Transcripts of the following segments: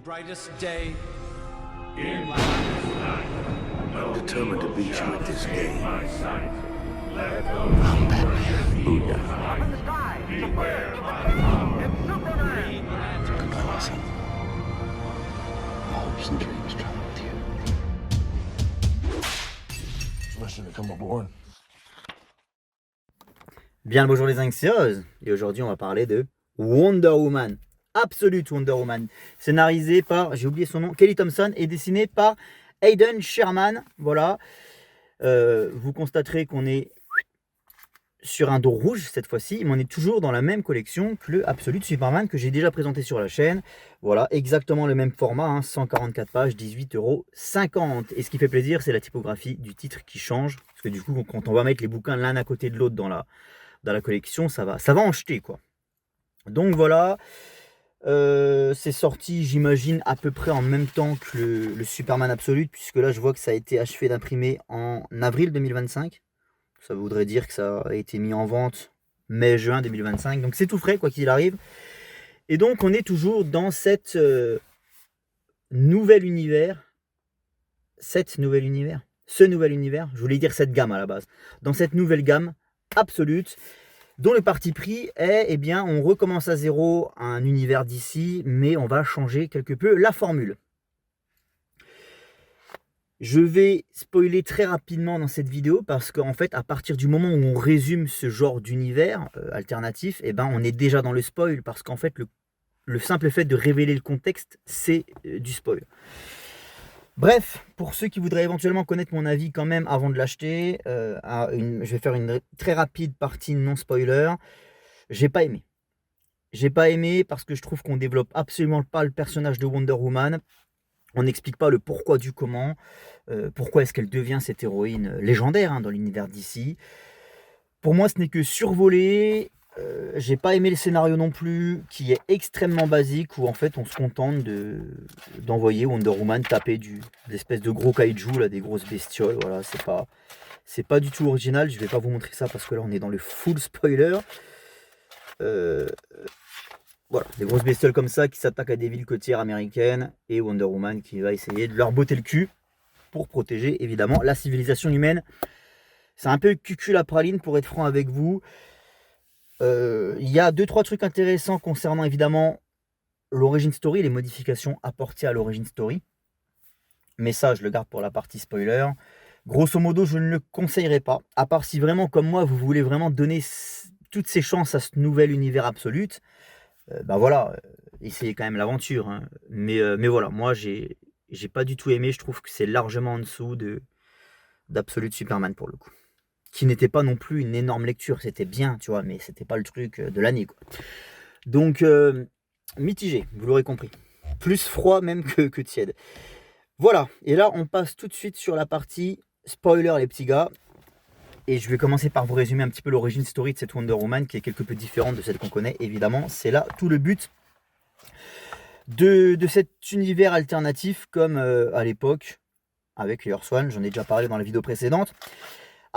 brightest day In darkest night, no Determined to beat you at this game. my sight. Let those who worship evil's might beware my power. green lantern Listen. My hopes and dreams travel with you. Listen to come aboard. Bien le bonjour les anxieuses, et aujourd'hui on va parler de Wonder Woman, Absolute Wonder Woman, scénarisé par, j'ai oublié son nom, Kelly Thompson, et dessiné par Hayden Sherman. Voilà, vous constaterez qu'on est sur un dos rouge cette fois-ci, mais on est toujours dans la même collection que le Absolute Superman que j'ai déjà présenté sur la chaîne. Voilà, exactement le même format, hein, 144 pages, 18,50 €. Et ce qui fait plaisir, c'est la typographie du titre qui change, parce que du coup, quand on va mettre les bouquins l'un à côté de l'autre dans la collection, ça va en jeter, quoi. Donc voilà, c'est sorti, j'imagine, à peu près en même temps que le Superman Absolute, puisque là, je vois que ça a été achevé d'imprimer en avril 2025. Ça voudrait dire que ça a été mis en vente mai-juin 2025. Donc c'est tout frais, quoi qu'il arrive. Et donc, on est toujours dans cette nouvel univers. Ce nouvel univers, je voulais dire cette gamme à la base. Dans cette nouvelle gamme Absolute, dont le parti pris est, eh bien, on recommence à zéro un univers d'ici, mais on va changer quelque peu la formule. Je vais spoiler très rapidement dans cette vidéo parce qu'en fait, à partir du moment où on résume ce genre d'univers alternatif, eh ben, on est déjà dans le spoil parce qu'en fait, le simple fait de révéler le contexte, c'est du spoil. Bref, pour ceux qui voudraient éventuellement connaître mon avis quand même avant de l'acheter, je vais faire une très rapide partie non spoiler. J'ai pas aimé. J'ai pas aimé parce que je trouve qu'on développe absolument pas le personnage de Wonder Woman. On n'explique pas le pourquoi du comment. Pourquoi est-ce qu'elle devient cette héroïne légendaire, hein, dans l'univers d'ici. Pour moi, ce n'est que survolé. J'ai pas aimé le scénario non plus, qui est extrêmement basique, où en fait on se contente d'envoyer Wonder Woman taper d'espèces de gros kaiju, là, des grosses bestioles. Voilà, c'est pas du tout original. Je vais pas vous montrer ça parce que là on est dans le full spoiler. Voilà, des grosses bestioles comme ça qui s'attaquent à des villes côtières américaines et Wonder Woman qui va essayer de leur botter le cul pour protéger évidemment la civilisation humaine. C'est un peu cucul la praline pour être franc avec vous. Il y a 2-3 trucs intéressants concernant évidemment l'origin story, les modifications apportées à l'origin story. Mais ça, je le garde pour la partie spoiler. Grosso modo, je ne le conseillerais pas. À part si vraiment, comme moi, vous voulez vraiment donner toutes ces chances à ce nouvel univers absolute. Ben voilà, essayez quand même l'aventure. Hein. Mais voilà, moi, j'ai pas du tout aimé. Je trouve que c'est largement en dessous d'Absolute Superman pour le coup. Qui n'était pas non plus une énorme lecture, c'était bien, tu vois, mais c'était pas le truc de l'année, quoi. Donc, mitigé, vous l'aurez compris. Plus froid même que tiède. Voilà, et là, on passe tout de suite sur la partie spoiler, les petits gars. Et je vais commencer par vous résumer un petit peu l'origine story de cette Wonder Woman, qui est quelque peu différente de celle qu'on connaît, évidemment. C'est là tout le but de cet univers alternatif, comme à l'époque, avec Earth One, j'en ai déjà parlé dans la vidéo précédente.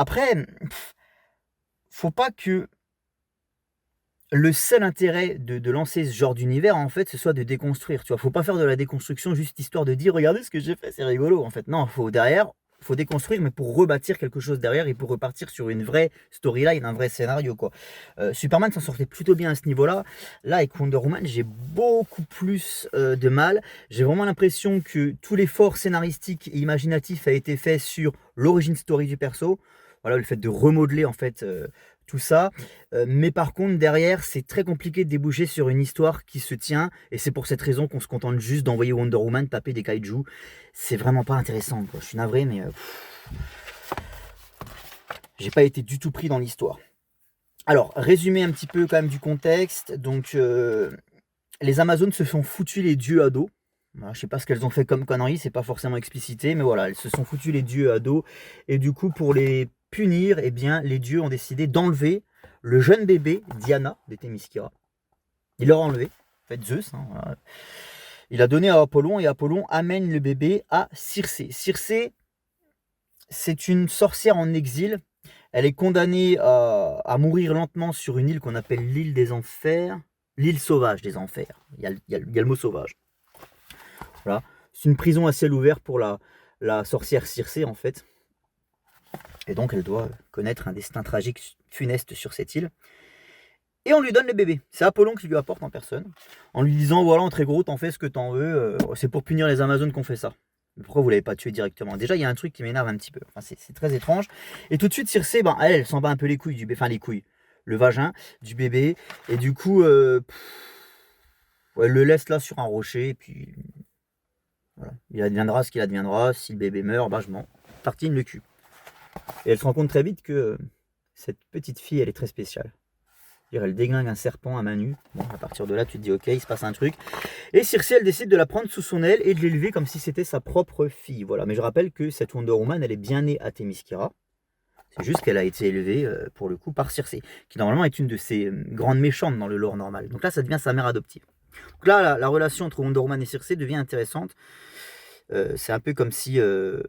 Après, faut pas que le seul intérêt de lancer ce genre d'univers, en fait, ce soit de déconstruire. Tu vois, faut pas faire de la déconstruction juste histoire de dire regardez ce que j'ai fait, c'est rigolo. En fait, non, faut déconstruire, mais pour rebâtir quelque chose derrière et pour repartir sur une vraie storyline, un vrai scénario, quoi. Superman s'en sortait plutôt bien à ce niveau-là. Là, avec Wonder Woman, j'ai beaucoup plus de mal. J'ai vraiment l'impression que tout l'effort scénaristique et imaginatif a été fait sur l'origin story du perso. Voilà, le fait de remodeler en fait tout ça. Mais par contre, derrière, c'est très compliqué de déboucher sur une histoire qui se tient. Et c'est pour cette raison qu'on se contente juste d'envoyer Wonder Woman taper des kaiju. C'est vraiment pas intéressant, quoi. Je suis navré, mais j'ai pas été du tout pris dans l'histoire. Alors, résumé un petit peu quand même du contexte. Donc, les Amazones se sont foutus les dieux à dos. Voilà, je sais pas ce qu'elles ont fait comme conneries, c'est pas forcément explicité, mais voilà, elles se sont foutues les dieux à dos. Et du coup, pour les punir, eh bien, les dieux ont décidé d'enlever le jeune bébé Diana de Themyscira. Il leur a enlevé, en fait Zeus. Hein, voilà. Il a donné à Apollon et Apollon amène le bébé à Circé. Circé, c'est une sorcière en exil. Elle est condamnée à mourir lentement sur une île qu'on appelle l'île des Enfers, l'île sauvage des Enfers. Il y a le mot sauvage. Voilà. C'est une prison à ciel ouvert pour la sorcière Circé, en fait. Et donc, elle doit connaître un destin tragique, funeste sur cette île. Et on lui donne le bébé. C'est Apollon qui lui apporte en personne. En lui disant, voilà, en très gros, t'en fais ce que t'en veux. C'est pour punir les Amazones qu'on fait ça. Mais pourquoi vous l'avez pas tué directement? Déjà, il y a un truc qui m'énerve un petit peu. Enfin, c'est très étrange. Et tout de suite, Circé, elle s'en bat un peu les couilles du bébé. Enfin, les couilles. Le vagin du bébé. Et du coup, elle le laisse là sur un rocher. Et puis, voilà. Il adviendra ce qu'il adviendra. Si le bébé meurt, je m'en tartine le cul. Et elle se rend compte très vite que cette petite fille, elle est très spéciale. Elle déglingue un serpent à main nue. Bon, à partir de là, tu te dis, ok, il se passe un truc. Et Circé, elle décide de la prendre sous son aile et de l'élever comme si c'était sa propre fille. Voilà. Mais je rappelle que cette Wonder Woman, elle est bien née à Themyscira. C'est juste qu'elle a été élevée, pour le coup, par Circé, qui normalement est une de ses grandes méchantes dans le lore normal. Donc là, ça devient sa mère adoptive. Donc là, la relation entre Wonder Woman et Circé devient intéressante. C'est un peu comme si... je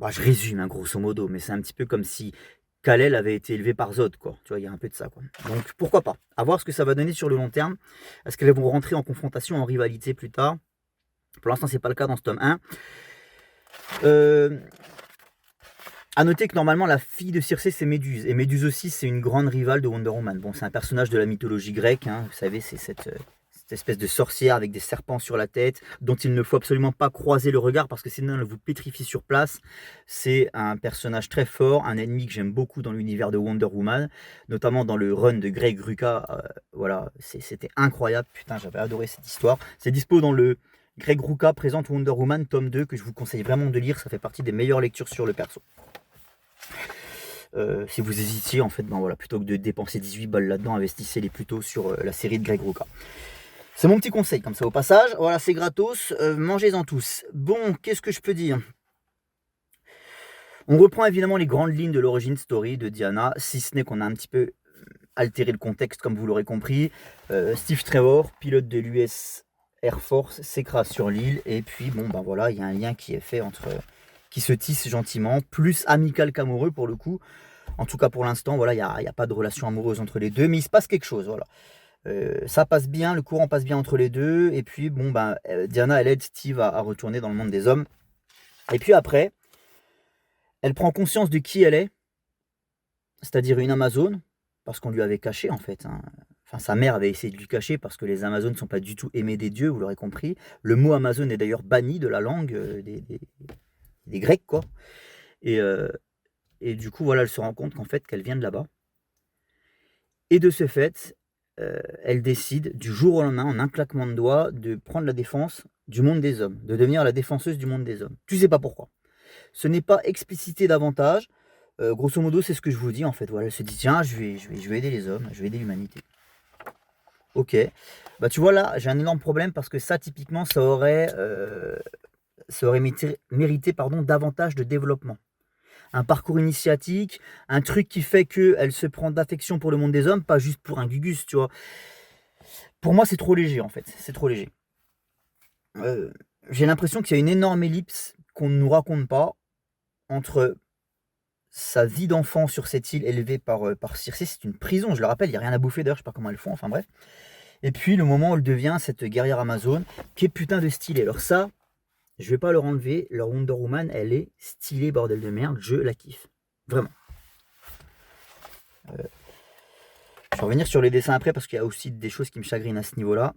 résume, grosso modo, mais c'est un petit peu comme si Kal-El avait été élevé par Zod, quoi. Tu vois, il y a un peu de ça, quoi. Donc pourquoi pas. À voir ce que ça va donner sur le long terme. Est-ce qu'elles vont rentrer en confrontation, en rivalité plus tard? Pour l'instant, c'est pas le cas dans ce tome 1. À noter que normalement, la fille de Circé, c'est Méduse. Et Méduse aussi, c'est une grande rivale de Wonder Woman. Bon, c'est un personnage de la mythologie grecque, hein. Vous savez, c'est cette espèce de sorcière avec des serpents sur la tête, dont il ne faut absolument pas croiser le regard parce que sinon elle vous pétrifie sur place. C'est un personnage très fort, un ennemi que j'aime beaucoup dans l'univers de Wonder Woman, notamment dans le run de Greg Rucka. Voilà, c'était incroyable, putain, j'avais adoré cette histoire. C'est dispo dans le Greg Rucka présente Wonder Woman, tome 2, que je vous conseille vraiment de lire, ça fait partie des meilleures lectures sur le perso. Si vous hésitiez, en fait, plutôt que de dépenser 18 balles là-dedans, investissez-les plutôt sur la série de Greg Rucka. C'est mon petit conseil, comme ça au passage. Voilà, c'est gratos, mangez-en tous. Bon, qu'est-ce que je peux dire? On reprend évidemment les grandes lignes de l'origine story de Diana, si ce n'est qu'on a un petit peu altéré le contexte, comme vous l'aurez compris. Steve Trevor, pilote de l'US Air Force, s'écrase sur l'île, et puis, voilà, il y a un lien qui est fait qui se tisse gentiment, plus amical qu'amoureux pour le coup. En tout cas, pour l'instant, voilà, il n'y a pas de relation amoureuse entre les deux, mais il se passe quelque chose, voilà. Ça passe bien, le courant passe bien entre les deux. Et puis, Diana, elle aide Steve à retourner dans le monde des hommes. Et puis après, elle prend conscience de qui elle est, c'est-à-dire une Amazone, parce qu'on lui avait caché, en fait. Enfin, sa mère avait essayé de lui cacher, parce que les Amazones ne sont pas du tout aimées des dieux, vous l'aurez compris. Le mot Amazone est d'ailleurs banni de la langue des Grecs, quoi. Et du coup, voilà, elle se rend compte qu'en fait, qu'elle vient de là-bas. Et de ce fait... elle décide du jour au lendemain, en un claquement de doigts, de prendre la défense du monde des hommes, de devenir la défenseuse du monde des hommes. Tu sais pas pourquoi. Ce n'est pas explicité davantage. Grosso modo, c'est ce que je vous dis en fait. Voilà, elle se dit tiens, je vais aider les hommes, je vais aider l'humanité. Ok. Tu vois là, j'ai un énorme problème parce que ça, typiquement, ça aurait mérité davantage de développement. Un parcours initiatique, un truc qui fait qu'elle se prend d'affection pour le monde des hommes, pas juste pour un gugus, tu vois. Pour moi, c'est trop léger, en fait. C'est trop léger. J'ai l'impression qu'il y a une énorme ellipse qu'on ne nous raconte pas entre sa vie d'enfant sur cette île élevée par Circé. C'est une prison, je le rappelle, il n'y a rien à bouffer d'ailleurs, je sais pas comment elles font, enfin bref. Et puis, le moment où elle devient cette guerrière amazone, qui est putain de stylée. Alors ça... je vais pas leur enlever, leur Wonder Woman, elle est stylée, bordel de merde, je la kiffe. Vraiment. Je vais revenir sur les dessins après parce qu'il y a aussi des choses qui me chagrinent à ce niveau-là.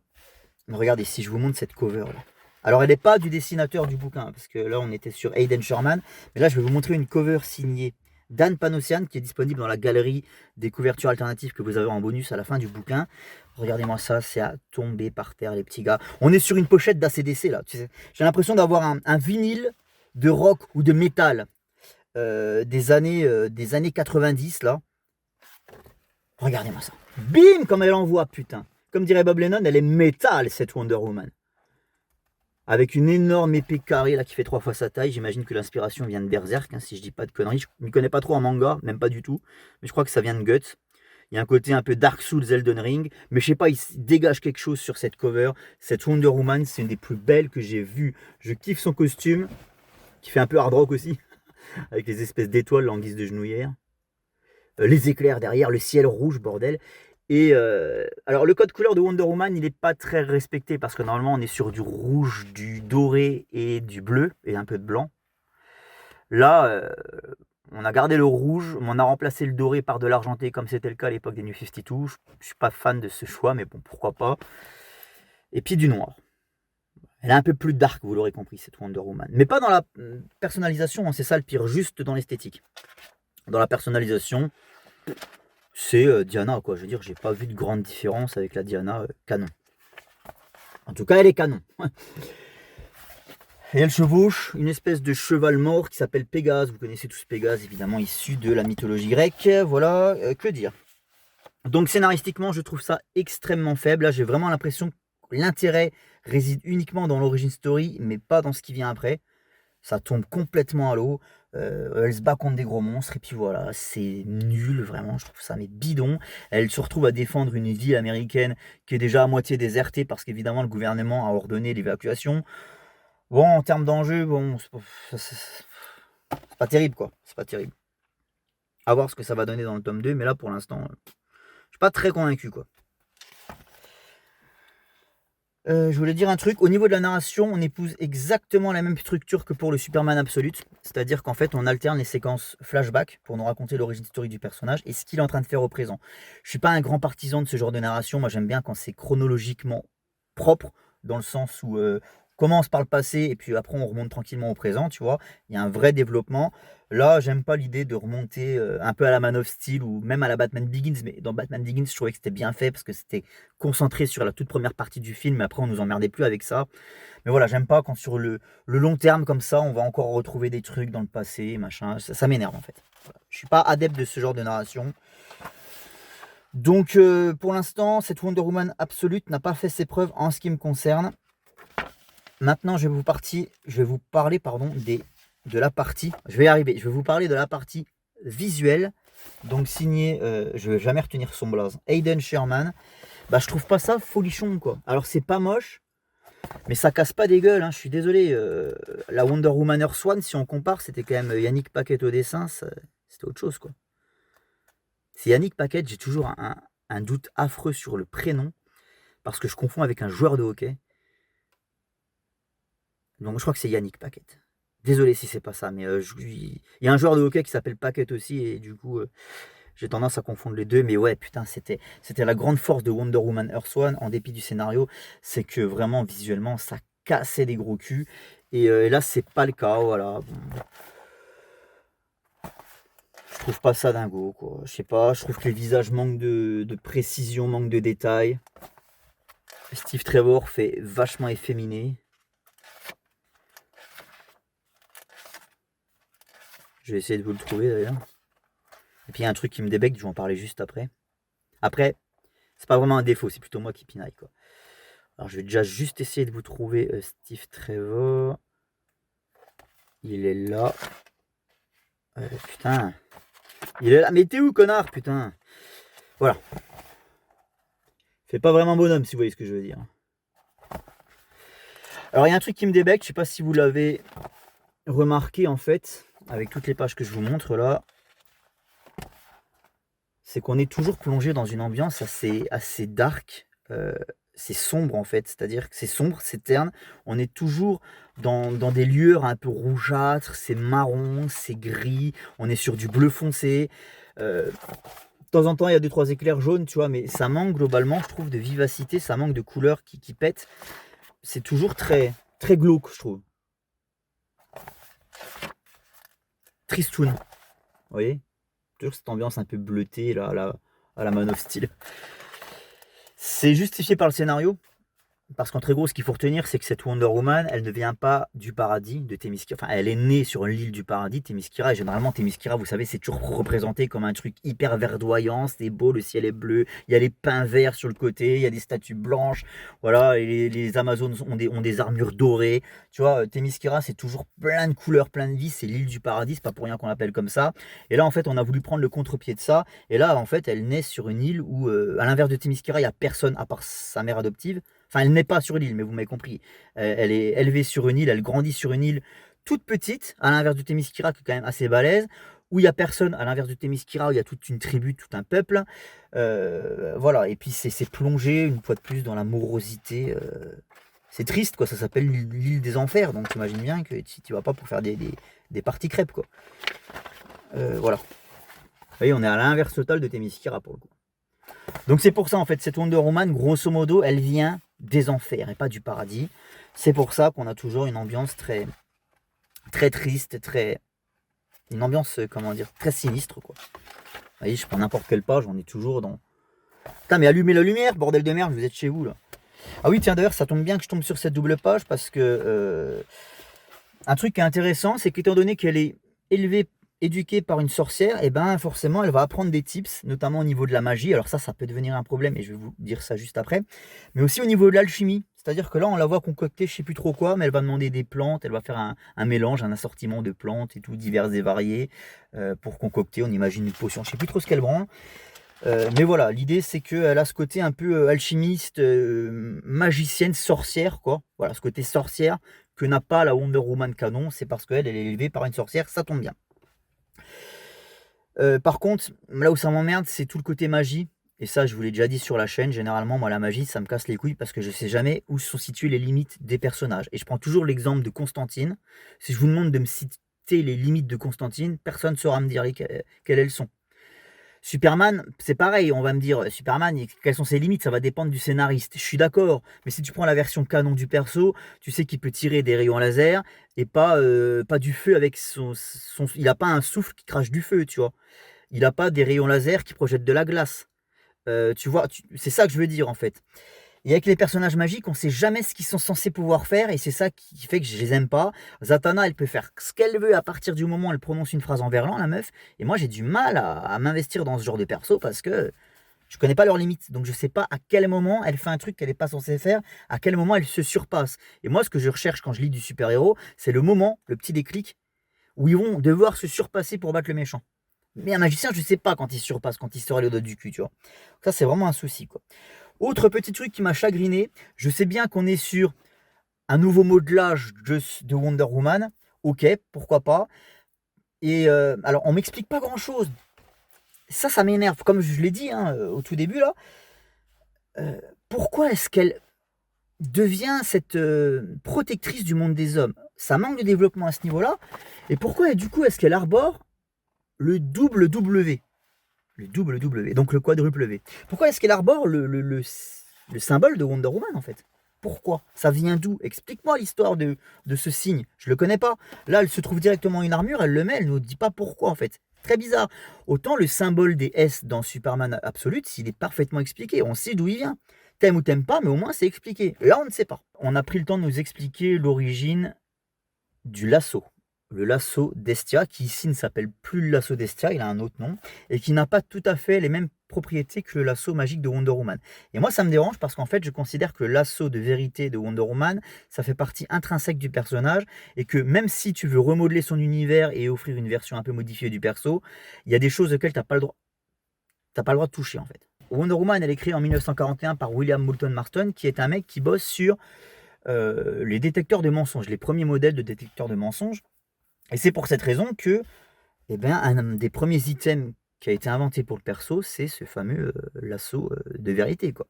Regardez, si je vous montre cette cover là. Alors elle n'est pas du dessinateur du bouquin, parce que là on était sur Aidan Sherman, mais là je vais vous montrer une cover signée Dan Panosian qui est disponible dans la galerie des couvertures alternatives que vous avez en bonus à la fin du bouquin. Regardez-moi ça, c'est à tomber par terre les petits gars. On est sur une pochette d'ACDC là. Tu sais, j'ai l'impression d'avoir un vinyle de rock ou de métal des années 90 là. Regardez-moi ça. Bim, comme elle envoie, putain. Comme dirait Bob Lennon, elle est métal cette Wonder Woman. Avec une énorme épée carrée là qui fait 3 fois sa taille. J'imagine que l'inspiration vient de Berserk, si je dis pas de conneries. Je ne m'y connais pas trop en manga, même pas du tout. Mais je crois que ça vient de Guts. Il y a un côté un peu Dark Souls, Elden Ring. Mais je sais pas, il dégage quelque chose sur cette cover. Cette Wonder Woman, c'est une des plus belles que j'ai vues. Je kiffe son costume, qui fait un peu hard rock aussi. Avec les espèces d'étoiles en guise de genouillère. Les éclairs derrière, le ciel rouge, bordel. Et alors le code couleur de Wonder Woman, il n'est pas très respecté parce que normalement on est sur du rouge, du doré et du bleu et un peu de blanc. Là, on a gardé le rouge, mais on a remplacé le doré par de l'argenté comme c'était le cas à l'époque des New 52. Je suis pas fan de ce choix, mais bon, pourquoi pas. Et puis du noir. Elle est un peu plus dark, vous l'aurez compris, cette Wonder Woman. Mais pas dans la personnalisation, hein, c'est ça le pire, juste dans l'esthétique. Dans la personnalisation, c'est Diana, quoi. Je veux dire, j'ai pas vu de grande différence avec la Diana canon. En tout cas, elle est canon. Et elle chevauche une espèce de cheval mort qui s'appelle Pégase. Vous connaissez tous Pégase, évidemment, issu de la mythologie grecque. Voilà, que dire. Donc scénaristiquement, je trouve ça extrêmement faible. Là, j'ai vraiment l'impression que l'intérêt réside uniquement dans l'origin story, mais pas dans ce qui vient après. Ça tombe complètement à l'eau. Elle se bat contre des gros monstres et puis voilà, c'est nul vraiment, je trouve ça mais bidon. Elle se retrouve à défendre une ville américaine qui est déjà à moitié désertée parce qu'évidemment le gouvernement a ordonné l'évacuation. Bon, en termes d'enjeu, bon, c'est pas terrible quoi, c'est pas terrible. À voir ce que ça va donner dans le tome 2, mais là pour l'instant, je suis pas très convaincu quoi. Je voulais dire un truc, au niveau de la narration, on épouse exactement la même structure que pour le Superman Absolute, c'est-à-dire qu'en fait on alterne les séquences flashback pour nous raconter l'origine story du personnage et ce qu'il est en train de faire au présent. Je suis pas un grand partisan de ce genre de narration, moi j'aime bien quand c'est chronologiquement propre, dans le sens où on commence par le passé et puis après on remonte tranquillement au présent, tu vois, il y a un vrai développement. Là, j'aime pas l'idée de remonter un peu à la Man of Steel ou même à la Batman Begins, mais dans Batman Begins, je trouvais que c'était bien fait parce que c'était concentré sur la toute première partie du film, mais après on nous emmerdait plus avec ça. Mais voilà, j'aime pas quand sur le long terme comme ça, on va encore retrouver des trucs dans le passé, machin, ça m'énerve en fait. Voilà. Je suis pas adepte de ce genre de narration. Donc pour l'instant, cette Wonder Woman Absolute n'a pas fait ses preuves en ce qui me concerne. Maintenant, je vais vous parler de la partie, je vais y arriver, je vais vous parler de la partie visuelle, donc signé, je vais jamais retenir son blaze, Hayden Sherman. Bah je trouve pas ça folichon quoi. Alors c'est pas moche, mais ça casse pas des gueules, hein. Je suis désolé, la Wonder Woman Earth One, si on compare, c'était quand même Yannick Paquette au dessin, c'était autre chose quoi. C'est Yannick Paquette, j'ai toujours un doute affreux sur le prénom, parce que je confonds avec un joueur de hockey. Donc je crois que c'est Yannick Paquette. Désolé si c'est pas ça, mais il y a un joueur de hockey qui s'appelle Paquette aussi, et du coup, j'ai tendance à confondre les deux. Mais ouais, putain, c'était la grande force de Wonder Woman Earth One, en dépit du scénario, c'est que vraiment, visuellement, ça cassait des gros culs. Et là, c'est pas le cas, voilà. Bon. Je trouve pas ça dingo, quoi. Je sais pas, je trouve que les visages manquent de précision, manquent de détails. Steve Trevor fait vachement efféminé. Je vais essayer de vous le trouver d'ailleurs. Et puis il y a un truc qui me débecte, je vais en parler juste après. Après, c'est pas vraiment un défaut, c'est plutôt moi qui pinaille quoi. Alors je vais déjà juste essayer de vous trouver Steve Trevor. Il est là. Putain. Il est là. Mais t'es où connard putain. Voilà. Fait pas vraiment bonhomme si vous voyez ce que je veux dire. Alors il y a un truc qui me débecte, je sais pas si vous l'avez remarqué en fait, avec toutes les pages que je vous montre là, c'est qu'on est toujours plongé dans une ambiance assez dark, c'est sombre en fait, c'est-à-dire que c'est sombre, c'est terne, on est toujours dans des lueurs un peu rougeâtres, c'est marron, c'est gris, on est sur du bleu foncé, de temps en temps il y a 2-3 éclairs jaunes, tu vois, mais ça manque globalement, je trouve, de vivacité, ça manque de couleurs qui pètent, c'est toujours très, très glauque, je trouve. Tristoun, vous voyez, toujours cette ambiance un peu bleutée là, à la Man of Steel. C'est justifié par le scénario, parce qu'en très gros, ce qu'il faut retenir, c'est que cette Wonder Woman, elle ne vient pas du paradis de Themyscira. Enfin, elle est née sur l'île du paradis, Themyscira. Et généralement, Themyscira, vous savez, c'est toujours représenté comme un truc hyper verdoyant. C'est beau, le ciel est bleu. Il y a les pins verts sur le côté. Il y a des statues blanches. Voilà, et les Amazones ont des armures dorées. Tu vois, Themyscira, c'est toujours plein de couleurs, plein de vie. C'est l'île du paradis. C'est pas pour rien qu'on l'appelle comme ça. Et là, en fait, on a voulu prendre le contre-pied de ça. Et là, en fait, elle naît sur une île où, à l'inverse de Themyscira, il n'y a personne à part sa mère adoptive. Enfin, elle n'est pas sur l'île, mais vous m'avez compris. Elle est élevée sur une île, elle grandit sur une île toute petite, à l'inverse de Themyscira, qui est quand même assez balèze, où il n'y a personne, à l'inverse de Themyscira, où il y a toute une tribu, tout un peuple. Voilà, et puis c'est plongé une fois de plus dans la morosité. C'est triste, quoi. Ça s'appelle l'île des enfers, donc tu imagines bien que tu vas pas pour faire des parties crêpes, quoi. Voilà. Vous voyez, on est à l'inverse total de Themyscira pour le coup. Donc c'est pour ça, en fait, cette Wonder Woman, grosso modo, elle vient des enfers et pas du paradis. C'est pour ça qu'on a toujours une ambiance très, très triste, une ambiance, comment dire, très sinistre, quoi. Vous voyez, je prends n'importe quelle page, on est toujours dans... Putain, mais allumez la lumière, bordel de merde, vous êtes chez vous, là. Ah oui, tiens, d'ailleurs, ça tombe bien que je tombe sur cette double page, parce que... un truc qui est intéressant, c'est qu'étant donné qu'elle est élevée, éduquée par une sorcière, et ben forcément, elle va apprendre des tips, notamment au niveau de la magie. Alors ça peut devenir un problème, et je vais vous dire ça juste après. Mais aussi au niveau de l'alchimie. C'est-à-dire que là, on la voit concocter, je sais plus trop quoi, mais elle va demander des plantes, elle va faire un mélange, un assortiment de plantes et tout, diverses et variées, pour concocter, on imagine une potion. Je sais plus trop ce qu'elle branle. Mais voilà, l'idée c'est qu'elle a ce côté un peu alchimiste, magicienne, sorcière, quoi. Voilà, ce côté sorcière que n'a pas la Wonder Woman canon, c'est parce qu'elle est élevée par une sorcière, ça tombe bien. Par contre, là où ça m'emmerde, c'est tout le côté magie. Et ça, je vous l'ai déjà dit sur la chaîne, généralement, moi, la magie, ça me casse les couilles parce que je sais jamais où sont situées les limites des personnages. Et je prends toujours l'exemple de Constantine. Si je vous demande de me citer les limites de Constantine, personne ne saura me dire quelles elles sont. Superman, c'est pareil, on va me dire, Superman, quelles sont ses limites, ça va dépendre du scénariste. Je suis d'accord, mais si tu prends la version canon du perso, tu sais qu'il peut tirer des rayons laser et pas du feu avec son... Il n'a pas un souffle qui crache du feu, tu vois. Il n'a pas des rayons laser qui projettent de la glace. Tu vois, c'est ça que je veux dire en fait. Et avec les personnages magiques, on ne sait jamais ce qu'ils sont censés pouvoir faire, et c'est ça qui fait que je les aime pas. Zatanna, elle peut faire ce qu'elle veut à partir du moment où elle prononce une phrase en verlan, la meuf. Et moi, j'ai du mal à m'investir dans ce genre de perso parce que je connais pas leurs limites. Donc je sais pas à quel moment elle fait un truc qu'elle n'est pas censée faire, à quel moment elle se surpasse. Et moi, ce que je recherche quand je lis du super-héros, c'est le moment, le petit déclic, où ils vont devoir se surpasser pour battre le méchant. Mais un magicien, je sais pas quand il se surpasse, quand il sort le dos du cul, tu vois. Ça, c'est vraiment un souci, quoi. Autre petit truc qui m'a chagriné, je sais bien qu'on est sur un nouveau modelage de Wonder Woman, ok, pourquoi pas. Et alors, on m'explique pas grand-chose. Ça m'énerve, comme je l'ai dit au tout début là. Pourquoi est-ce qu'elle devient cette protectrice du monde des hommes? Ça manque de développement à ce niveau-là. Et pourquoi du coup est-ce qu'elle arbore le double W? Le double W, donc le quadruple V. Pourquoi est-ce qu'elle arbore le symbole de Wonder Woman en fait? Pourquoi? Ça vient d'où? Explique-moi l'histoire de ce signe. Je le connais pas. Là, elle se trouve directement une armure, elle le met, elle ne nous dit pas pourquoi en fait. Très bizarre. Autant le symbole des S dans Superman Absolute, il est parfaitement expliqué. On sait d'où il vient. T'aimes ou t'aimes pas, mais au moins c'est expliqué. Là, on ne sait pas. On a pris le temps de nous expliquer l'origine du lasso. Le lasso d'Estia, qui ici ne s'appelle plus le lasso d'Estia, il a un autre nom, et qui n'a pas tout à fait les mêmes propriétés que le lasso magique de Wonder Woman. Et moi, ça me dérange parce qu'en fait, je considère que le lasso de vérité de Wonder Woman, ça fait partie intrinsèque du personnage, et que même si tu veux remodeler son univers et offrir une version un peu modifiée du perso, il y a des choses auxquelles tu n'as pas le droit de toucher en fait. Wonder Woman, elle est créée en 1941 par William Moulton Marston, qui est un mec qui bosse sur les détecteurs de mensonges, les premiers modèles de détecteurs de mensonges. Et c'est pour cette raison que un des premiers items qui a été inventé pour le perso, c'est ce fameux lasso de vérité, quoi.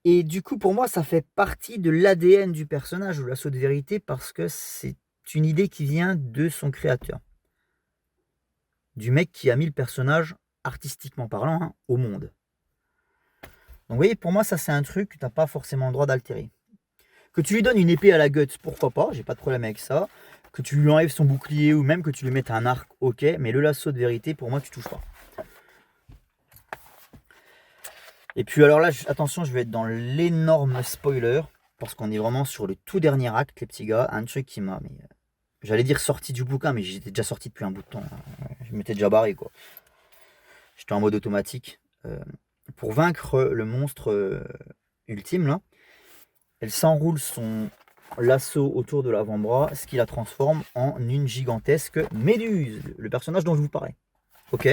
Et du coup, pour moi, ça fait partie de l'ADN du personnage, le lasso de vérité, parce que c'est une idée qui vient de son créateur. Du mec qui a mis le personnage, artistiquement parlant, au monde. Donc vous voyez, pour moi, ça c'est un truc que tu n'as pas forcément le droit d'altérer. Que tu lui donnes une épée à la guts, pourquoi pas, j'ai pas de problème avec ça. Que tu lui enlèves son bouclier ou même que tu lui mettes un arc, ok, mais le lasso de vérité, pour moi, tu touches pas. Et puis alors là, attention, je vais être dans l'énorme spoiler, parce qu'on est vraiment sur le tout dernier acte, les petits gars. Un truc qui m'a, j'allais dire sorti du bouquin, mais j'étais déjà sorti depuis un bout de temps. Je m'étais déjà barré, quoi. J'étais en mode automatique. Pour vaincre le monstre ultime, là, elle s'enroule son lasso autour de l'avant-bras, ce qui la transforme en une gigantesque Méduse, le personnage dont je vous parlais. Ok.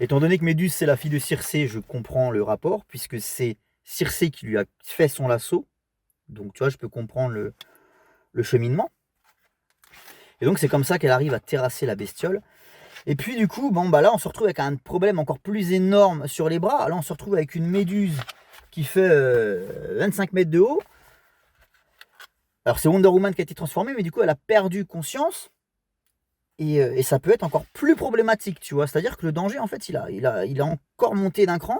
Étant donné que Méduse c'est la fille de Circé, je comprends le rapport, puisque c'est Circé qui lui a fait son lasso. Donc tu vois, je peux comprendre le cheminement. Et donc c'est comme ça qu'elle arrive à terrasser la bestiole. Et puis du coup, bon bah là on se retrouve avec un problème encore plus énorme sur les bras. Là on se retrouve avec une méduse qui fait 25 mètres de haut. Alors c'est Wonder Woman qui a été transformée, mais du coup elle a perdu conscience. Et ça peut être encore plus problématique, tu vois. C'est-à-dire que le danger, en fait, il a encore monté d'un cran.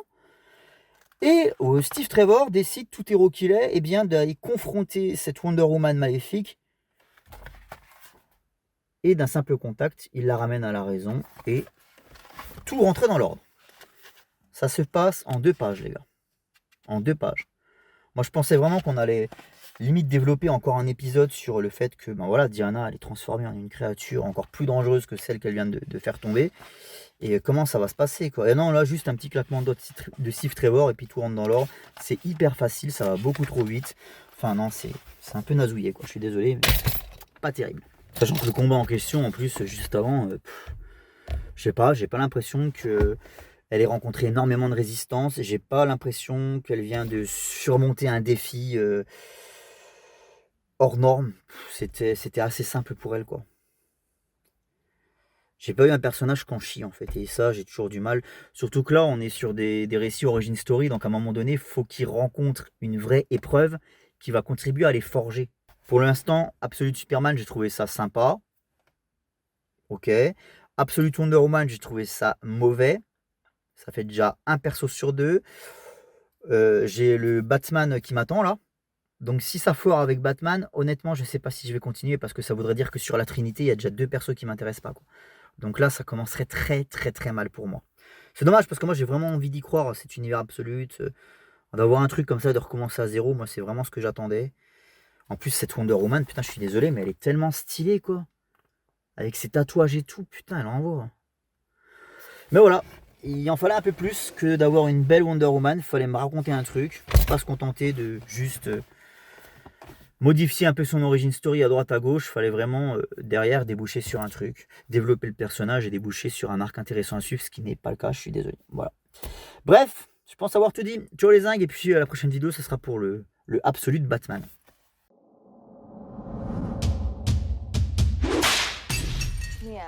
Et Steve Trevor décide, tout héros qu'il est, eh bien, d'aller confronter cette Wonder Woman maléfique. Et d'un simple contact, il la ramène à la raison et tout rentrait dans l'ordre. Ça se passe en 2 pages, les gars. En 2 pages. Moi, je pensais vraiment qu'on allait limite développer encore un épisode sur le fait que ben voilà, Diana elle est transformée en une créature encore plus dangereuse que celle qu'elle vient de faire tomber. Et comment ça va se passer, quoi. Et non, là, juste un petit claquement de doigts de Steve Trevor et puis tout rentre dans l'ordre. C'est hyper facile, ça va beaucoup trop vite. Enfin, non, c'est un peu nasouillé, quoi. Je suis désolé, mais pas terrible. Sachant que le combat en question, en plus, juste avant, je sais pas, j'ai pas l'impression que elle ait rencontré énormément de résistance. J'ai pas l'impression qu'elle vient de surmonter un défi hors norme. C'était assez simple pour elle, quoi. J'ai pas eu un personnage qu'on chie, en fait, et ça, j'ai toujours du mal. Surtout que là, on est sur des récits origin story, donc à un moment donné, il faut qu'ils rencontrent une vraie épreuve qui va contribuer à les forger. Pour l'instant, Absolute Superman, j'ai trouvé ça sympa. Ok. Absolute Wonder Woman, j'ai trouvé ça mauvais. Ça fait déjà un perso sur 2. J'ai le Batman qui m'attend, là. Donc si ça foire avec Batman, honnêtement, je sais pas si je vais continuer, parce que ça voudrait dire que sur la Trinité, il y a déjà 2 persos qui m'intéressent pas, quoi. Donc là, ça commencerait très très très mal pour moi. C'est dommage parce que moi j'ai vraiment envie d'y croire à cet univers absolute. D'avoir un truc comme ça, de recommencer à zéro, moi c'est vraiment ce que j'attendais. En plus cette Wonder Woman, putain je suis désolé, mais elle est tellement stylée quoi. Avec ses tatouages et tout, putain elle envoie. Mais voilà, il en fallait un peu plus que d'avoir une belle Wonder Woman. Il fallait me raconter un truc, pas se contenter de juste modifier un peu son origin story à droite à gauche. Fallait vraiment derrière déboucher sur un truc, développer le personnage et déboucher sur un arc intéressant à suivre, ce qui n'est pas le cas, je suis désolé. Voilà. Bref, je pense avoir tout dit. Ciao les zingues, et puis la prochaine vidéo, ce sera pour le Absolute Batman. Meow.